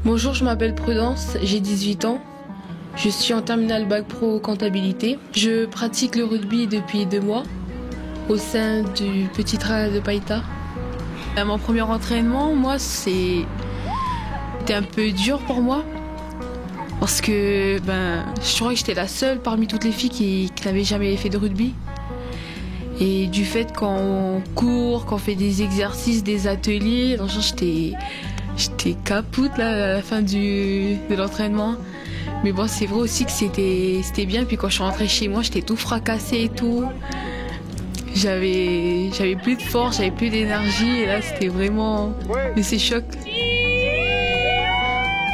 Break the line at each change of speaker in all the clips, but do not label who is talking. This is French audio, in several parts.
Bonjour, je m'appelle Prudence, j'ai 18 ans. Je suis en terminale bac pro comptabilité. Je pratique le rugby depuis 2 mois au sein du Petit Train de Païta. Mon premier entraînement, c'était un peu dur pour moi parce que je crois que j'étais la seule parmi toutes les filles qui n'avait jamais fait de rugby. Et du fait qu'on court, qu'on fait des exercices, des ateliers, j'étais capoute là, à la fin de l'entraînement. Mais bon, c'est vrai aussi que c'était bien. Puis quand je suis rentrée chez moi, j'étais tout fracassée et tout. J'avais plus de force, j'avais plus d'énergie. Et là, c'était vraiment... Mais c'est choc.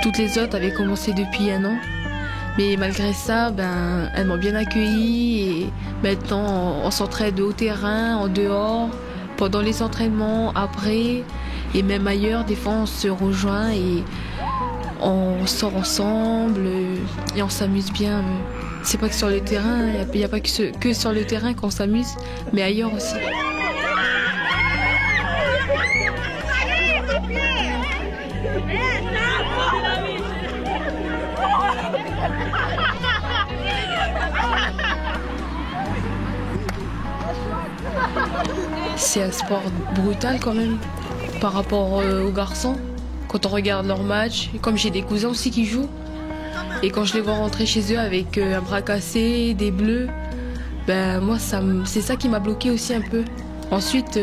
Toutes les autres avaient commencé depuis 1 an. Mais malgré ça, elles m'ont bien accueillie. Et maintenant, on s'entraide au terrain, en dehors, pendant les entraînements, après. Et même ailleurs, des fois, on se rejoint et on sort ensemble et on s'amuse bien. C'est pas que sur le terrain, il n'y a pas que sur le terrain qu'on s'amuse, mais ailleurs aussi. C'est un sport brutal quand même par rapport aux garçons. Quand on regarde leurs matchs, comme j'ai des cousins aussi qui jouent, et quand je les vois rentrer chez eux avec un bras cassé, des bleus, moi c'est ça qui m'a bloqué aussi un peu. Ensuite,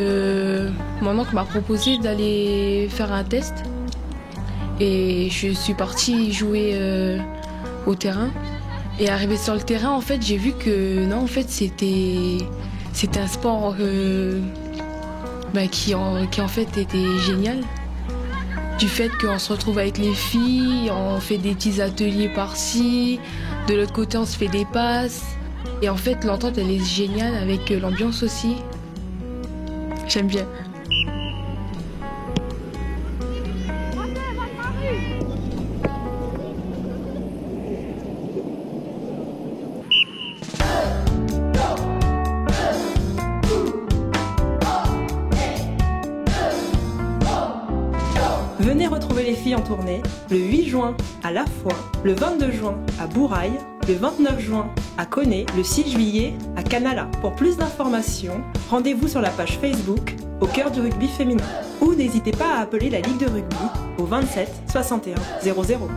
mon oncle m'a proposé d'aller faire un test et je suis partie jouer au terrain. Et arrivée sur le terrain, en fait, j'ai vu que non, en fait, c'était un sport qui en fait était génial. Du fait qu'on se retrouve avec les filles, on fait des petits ateliers par-ci, de l'autre côté on se fait des passes. Et en fait l'entente elle est géniale avec l'ambiance aussi. J'aime bien.
Venez retrouver les filles en tournée le 8 juin à La Foix, le 22 juin à Bourail, le 29 juin à Connay, le 6 juillet à Canala. Pour plus d'informations, rendez-vous sur la page Facebook Au cœur du rugby féminin ou n'hésitez pas à appeler la Ligue de rugby au 27 61 00.